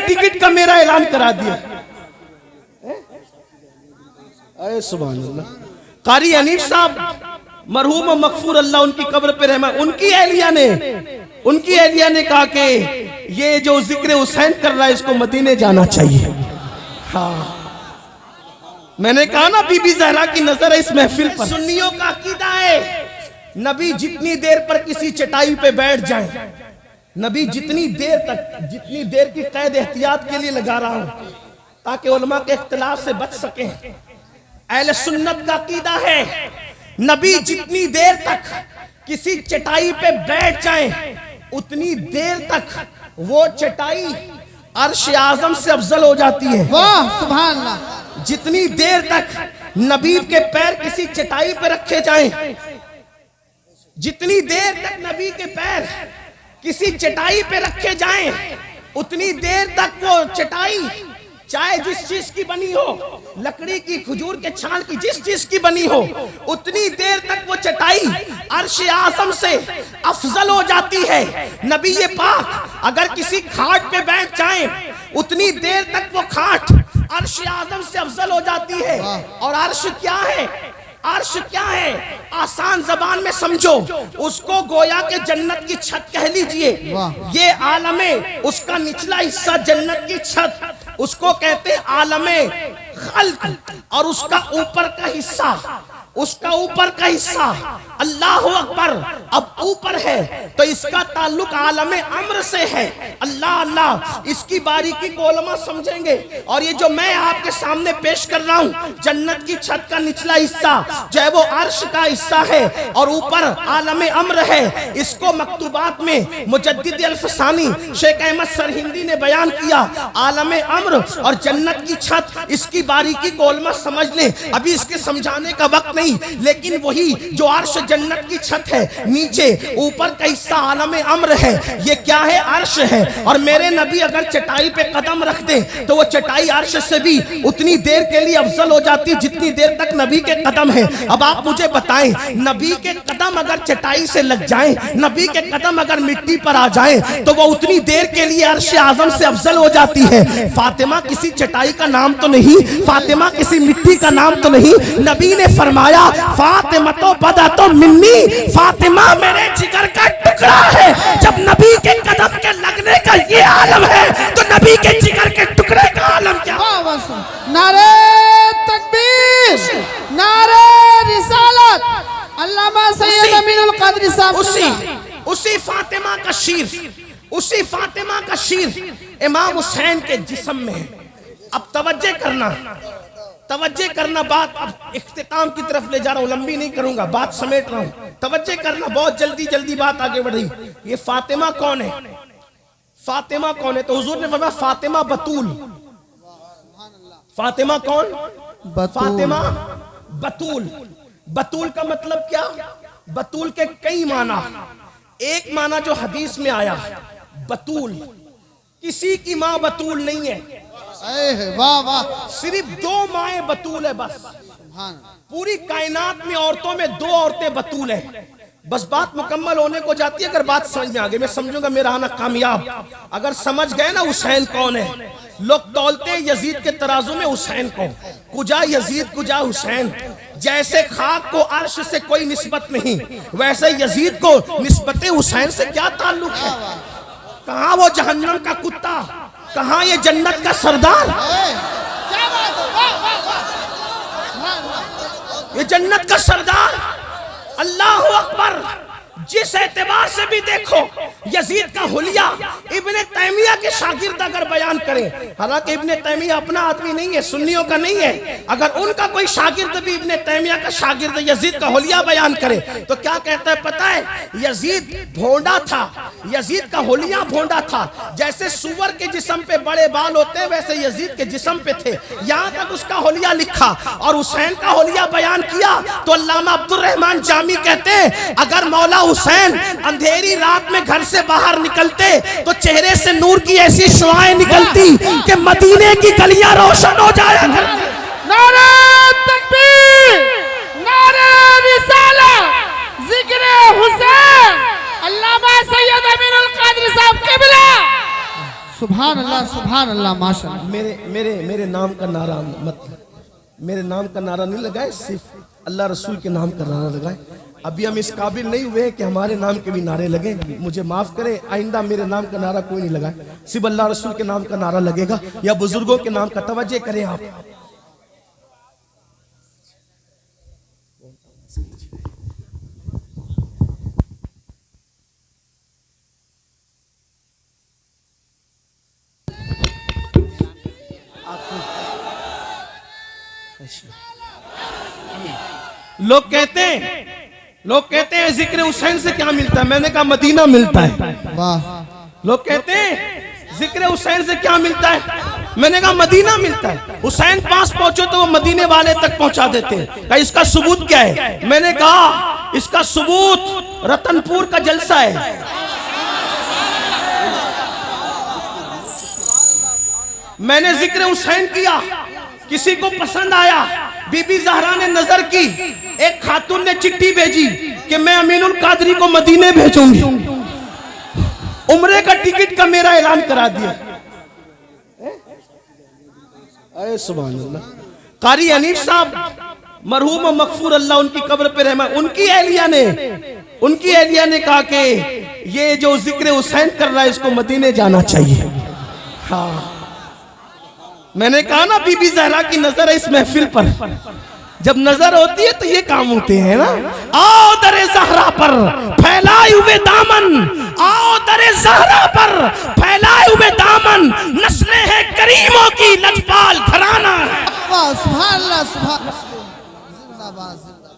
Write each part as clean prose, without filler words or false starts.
Ticket का मेरा ऐलान करा दिया। अरे सुभान अल्लाह। कारी हनीफ साहब मरहूम मगफूर अल्लाह उनकी कब्र पे रहमा, उनकी एहलिया ने कहा कि ये जो जिक्र हुसैन कर रहा है इसको मदीने जाना चाहिए। हाँ, मैंने कहा ना बीबी जहरा की नजर है इस महफिल पर। सुन्नियों का अकीदा है नबी जितनी देर पर किसी चटाई पे बैठ जाए, नबी जितनी देर की कैद एहतियात के लिए लगा रहा हूं ताकि उलमा के इख्तिलाफ से बच सके। अहले सुन्नत का अकीदा है नबी जितनी देर तक किसी चटाई पे बैठ जाए उतनी देर तक वो चटाई अर्श आजम से अफजल हो जाती है। वाह सुभान अल्लाह। जितनी देर तक नबी के पैर किसी चटाई पे रखे जाएं, जितनी देर तक नबी के पैर किसी चटाई पे रखे जाएं, उतनी देर तक वो चटाई चाहे जिस चीज की बनी हो, लकड़ी की, खजूर के छाल की, जिस चीज की बनी हो, उतनी देर तक वो चटाई अर्श आज़म से अफजल हो जाती है। नबी ये पाक अगर किसी खाट पे बैठ जाए उतनी देर तक वो खाट अर्श आज़म से अफजल हो जाती है। और अर्श क्या है? अर्श क्या है? आसान जबान में समझो, उसको गोया के जन्नत की छत कह लीजिए। ये आलमे, उसका निचला हिस्सा जन्नत की छत, उसको कहते हैं आलमे खल्क, और उसका ऊपर का हिस्सा अल्लाह अकबर अब ऊपर है तो इसका ताल्लुक आलमे अम्र से है। अल्लाह अल्लाह इसकी बारीकी को उलमा समझेंगे। और ये जो मैं आपके सामने पेश कर रहा हूँ, जन्नत की छत का निचला हिस्सा जो है वो अर्श का हिस्सा है और ऊपर आलमे अम्र है। इसको मकतूबात में मुजद्दिद अल-फसानी शेख अहमद सरहिंदी ने बयान किया। आलमे अम्र और जन्नत की छत, इसकी बारीकी को उलमा समझ ले, अभी इसके समझाने का वक्त नहीं। लेकिन वही जो अर्श जन्नत की छत है, नीचे ऊपर का हिस्सा आलमे अम्र है, ये क्या है? अर्श है। और मेरे नबी अगर चटाई पे कदम रख दे तो वो चटाई अर्श से भी उतनी देर के लिए अफजल हो जाती है जितनी देर तक नबी के कदम है। अब आप मुझे बताएं, नबी के कदम अगर चटाई से लग जाएं, नबी के कदम अगर मिट्टी पर आ जाएं, तो वो उतनी देर के लिए अर्श आज़म से अफजल हो जाती है। फातिमा किसी चटाई का नाम तो नहीं, फातिमा किसी मिट्टी का नाम तो नहीं। नबी ने फरमाया फातिमा तो बदा तो मिन्नी, फातिमा मेरे जिगर का टुकड़ा है। जब नबी के कदम के लगने का ये आलम है तो नबी के जिगर के टुकड़े का आलम क्या? नारे तकबीर, नारे रिसालत, अल्लामा सैयद अमीनुल क़ादरी साहब। उसी फातिमा का शीर इमाम हुसैन के जिस्म में है। अब तवज्जो करना, बात अब इख्तिताम की तरफ ले जा रहा हूँ, लंबी नहीं करूंगा, बात समेट रहा हूँ। तवज्जो करना, बहुत जल्दी बात आगे बढ़ रही। ये फातिमा कौन है? तो हुजूर ने फरमाया फातिमा बतूल। फातिमा कौन? फातिमा बतूल। बतूल का मतलब क्या? बतूल के कई माना। एक माना जो हदीस में आया, बतूल किसी की माँ बतूल नहीं है। वाह वाह, सिर्फ 2 माएं बतूल है बस। पूरी कायनात में औरतों में 2 औरतें बतूल है बस। बात मुकम्मल होने को जाती है अगर बात समझ में आ गई। मैं समझूंगा मेरा आना कामयाब। अगर समझ गए ना हुसैन कौन है, लोग तौलते हैं यजीद के तराजू में हुसैन को, कुजा यजीद कुजा हुसैन। जैसे खाक को अर्श से कोई निस्बत नहीं, वैसे यजीद को निस्बत हुसैन से क्या ताल्लुक है? कहाँ वो जहन्नम का कुत्ता, कहाँ ये जन्नत का सरदार? ये जन्नत का सरदार। अल्लाह अकबर। जिस एतबार से भी देखो, यजीद का हुलिया इब्ने तैमिया के शागिर्द अगर बयान करें, हालांकि इब्ने तैमिया अपना आदमी नहीं है, सुन्नियों का नहीं है, अगर उनका कोई शागिर्द भी इब्ने तैमिया का शागिर्द यजीद का हुलिया बयान करे तो क्या कहता है पता है? यजीद भोंडा था, यजीद का हुलिया भोंडा था। जैसे सुअर के जिस्म पे बड़े बाल होते हैं वैसे यजीद के जिस्म पे थे। यहाँ तक उसका हुलिया लिखा और हुसैन का हुलिया बयान किया तो अल्लामा अब्दुल रहमान जामी कहते हैं अगर मौला हुसैन अंधेरी रात में घर से बाहर निकलते तो चेहरे से नूर की ऐसी शुआएं निकलती कि मदीने की गलियां रोशन हो जाया करती। नारे तकबीर, नारे रिसालत, जिक्र हुसैन, अल्लामा सैयद अमीनुल क़ादरी साहब क़िबला सुभान अल्लाह माशाअल्लाह। मेरे मेरे मेरे नाम का नारा मत, मेरे नाम का नारा नहीं लगाए, सिर्फ अल्लाह रसूल के नाम का नारा लगाए। अभी हम इस काबिल नहीं हुए कि हमारे नाम के भी नारे लगे। मुझे माफ करें, आइंदा मेरे नाम का नारा कोई नहीं लगाए, सिर्फ अल्लाह रसूल के नाम का नारा लगेगा या बुजुर्गों के नाम का। तवज्जो करें आप। लोग कहते हैं जिक्र हुसैन से क्या मिलता है? मैंने कहा मदीना मिलता है। वाह। लोग कहते हैं जिक्र हुसैन से क्या मिलता है? मैंने कहा मदीना मिलता है। हुसैन पास पहुंचो तो वो मदीने वाले तक पहुंचा देते हैं। कहा इसका सबूत क्या है? मैंने कहा इसका सबूत रतनपुर का जलसा है। मैंने जिक्र हुसैन किया, किसी को पसंद आया, बीबी ज़हरा ने नजर की, एक खातून ने चिट्ठी भेजी कि मैं अमीनुल कादरी को मदीने भेजूंगी। उम्रे का टिकट का मेरा ऐलान करा दिया। अरे सुभान अल्लाह। कारी हनीफ साहब मरहूम और मगफूर अल्लाह उनकी कब्र पे रहमा, उनकी एहलिया ने कहा कि ये जो जिक्र हुसैन कर रहा है इसको मदीने जाना चाहिए। हाँ, मैंने कहा ना बीबी ज़हरा की नजर है इस महफिल पर। जब नजर होती है तो ये काम होते हैं ना। आओ दरे ज़हरा पर फैलाए हुए दामन, आओ दरे ज़हरा पर फैलाए हुए दामन, नस्लें हैं करीमों की, लजपाल घराना है। वाह सुभान अल्लाह,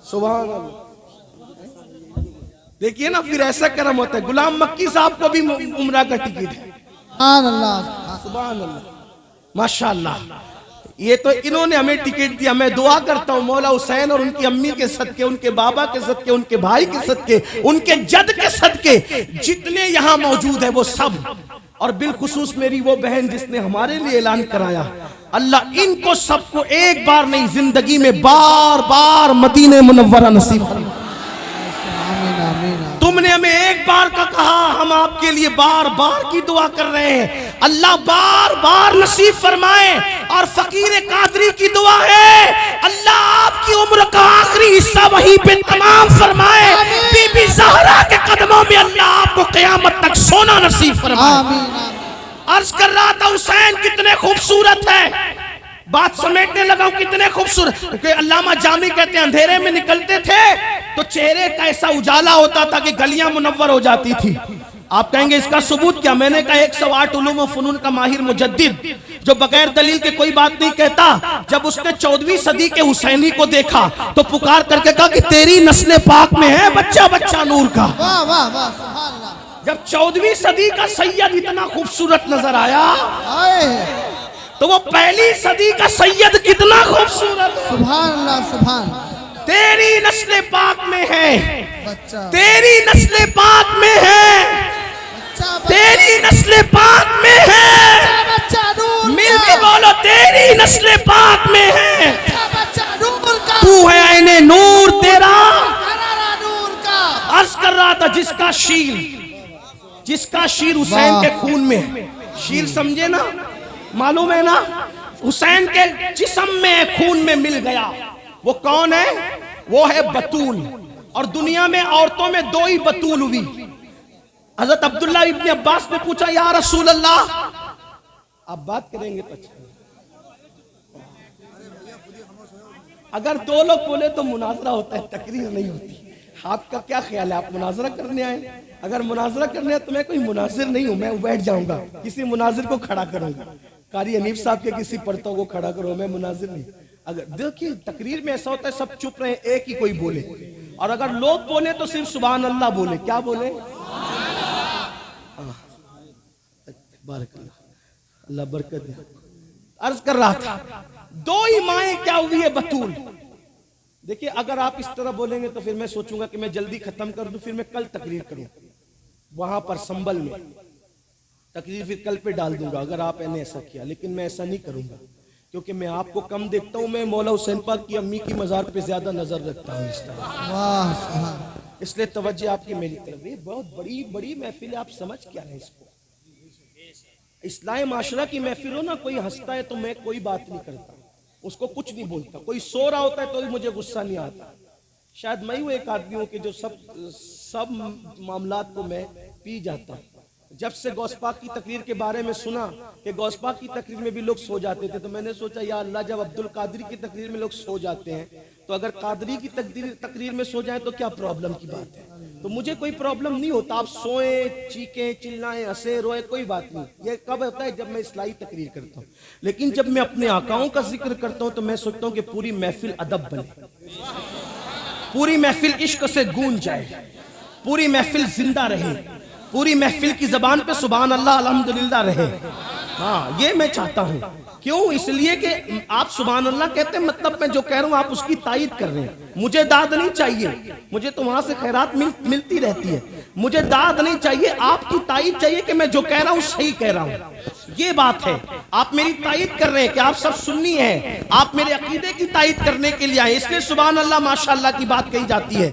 सुभान अल्लाह। देखिए ना, फिर ऐसा करम होता है। गुलाम मक्की साहब को भी उम्रा का टिकट है। सुभान अल्लाह, सुभान अल्लाह, माशाअल्लाह। ये तो इन्होंने हमें टिकट दिया। मैं दुआ करता हूँ मौला हुसैन और उनकी अम्मी के सदके, उनके बाबा के सदके, उनके भाई के सदके, उनके जद के सदके, जितने यहाँ मौजूद है वो सब, और बिलखुसूस मेरी वो बहन जिसने हमारे लिए ऐलान कराया, अल्लाह इनको सबको एक बार नहीं जिंदगी में बार बार मदीने मुनव्वरा नसीब फरमाए। तुमने हमें एक बार का कहा, हम आपके लिए बार बार की दुआ कर रहे हैं। अल्लाह बार बार नसीब फरमाए। और फकीर कादरी की दुआ है, अल्लाह आपकी उम्र का आखिरी हिस्सा वहीं पे तमाम फरमाए। बीबी ज़हरा के कदमों में अल्लाह आपको क़यामत तक सोना नसीब फरमाए। अर्ज कर रहा था हुसैन कितने खूबसूरत है, बात समेटने लगा कितने खूबसूरत। अल्लामा जामी कहते हैं अंधेरे में निकलते थे तो चेहरे का ऐसा उजाला होता था कि गलियां मुनव्वर हो जाती थी। आप कहेंगे इसका सबूत क्या? मैंने कहा 108 उलूम व फनून का माहिर मुजद्दिद जो बगैर दलील के कोई बात नहीं कहता, जब उसने 14वीं सदी के हुसैनी को देखा तो पुकार करके कहा कि तेरी नस्ल पाक में है बच्चा बच्चा नूर का। वाह वाह वाह सुभान अल्लाह। जब 14वीं सदी का सैयद इतना खूबसूरत नजर आया तो वो पहली सदी का सैयद कितना खूबसूरत। सुभान अल्लाह सुभान। तेरी नस्ल पाक में है बच्चा, तेरी नस्ल पाक में है, तेरी नस्ल पाक में है, बच्चा नूर मिल के बोलो तेरी नस्ल पाक में है। बच्चा नूर का, तू है आईने नूर तेरा नूर का। अर्ज कर रहा था जिसका शीर हुसैन के खून में है। शीर समझे ना, मालूम है ना, हुसैन के जिस्म में खून में मिल गया। वो कौन है? वो है बतूल। और दुनिया में औरतों में दो ही बतूल हुई। हजरत अब्दुल्ला इब्न अब्बास ने पूछा या रसूल अल्लाह, आप बात करेंगे तो अच्छा। अगर दो लोग बोले तो मुनाजरा होता है, तकरीर नहीं होती। आपका क्या ख्याल है? आप मुनाजरा करने आए? अगर मुनाजरा करने आए तो मैं कोई मुनाजिर नहीं हूं, मैं बैठ जाऊंगा, किसी मुनाजिर को खड़ा करूंगा। कारी हनीफ साहब के किसी पर्दों को खड़ा करो, मैं मुनाजिर नहीं। अगर देखिए तकरीर में ऐसा होता है सब चुप रहे, एक ही कोई बोले, और अगर लोग बोले तो सिर्फ सुभान अल्लाह बोले। क्या बोले? अल्लाह बरकत दे। अर्ज कर रहा था दो ही माएं क्या हुई है बतूल। देखिए अगर आप इस तरह बोलेंगे तो फिर मैं सोचूंगा कि मैं जल्दी खत्म कर दूं, फिर मैं कल तकरीर करूं वहां पर संबल में, तकरीर फिर कल पे डाल दूंगा अगर आपने ऐसा किया। लेकिन मैं ऐसा नहीं करूंगा क्योंकि मैं आपको कम देखता हूं। मैं मौला हुसैन पाक की अम्मी की मज़ार पे ज्यादा नजर रखता हूं इस तरह। वाह सुभान। इसलिए तवज्जो आपकी मेरी तरफ। ये बहुत बड़ी बड़ी महफिल है, आप समझ क्या रहे इसको? इस्लाही माशरा की महफिल हो ना, कोई हंसता है तो मैं कोई बात नहीं करता, उसको कुछ नहीं बोलता। कोई सो रहा होता है तो भी मुझे गुस्सा नहीं आता। शायद मैं वो एक आदमी हूँ कि जो सब मामलात को मैं पी जाता। जब से गौसपाक की तकरीर के बारे में सुना कि गौसपाक की तकरीर में भी लोग सो जाते थे, तो मैंने सोचा या अल्लाह, जब अब्दुल कादरी की तकरीर में लोग सो जाते हैं तो अगर कादरी की तकरीर में सो जाए तो क्या प्रॉब्लम की बात है। तो मुझे कोई प्रॉब्लम नहीं होता, आप सोएं, चीखें, चिल्लाएं, हंसे, रोए, कोई बात नहीं। ये कब होता है? जब मैं इस्लाही तकरीर करता हूँ। लेकिन जब मैं अपने आकाओं का जिक्र करता हूँ तो मैं सोचता हूँ कि पूरी महफिल अदब बने, पूरी महफिल इश्क से गूंज जाए, पूरी महफिल जिंदा रहे, पूरी महफिल की जबान पे सुभान अल्लाह अल्हम्दुलिल्लाह रहे। हाँ, ये मैं चाहता हूँ। क्यों? इसलिए कि आप सुभान अल्लाह कहते हैं, मतलब मैं जो कह रहा हूँ आप उसकी तायीद कर रहे हैं। मुझे दाद नहीं चाहिए, मुझे तो वहां से खैरात मिलती रहती है। मुझे दाद नहीं चाहिए, आपकी तायीद चाहिए कि मैं जो कह रहा हूँ सही कह रहा हूँ। ये बात है। आप मेरी तायीद कर रहे हैं कि आप सब सुन्नी हैं, आप मेरे अकीदे की तायीद करने के लिए आए, इसलिए सुभान अल्लाह माशाअल्लाह की बात कही जाती है।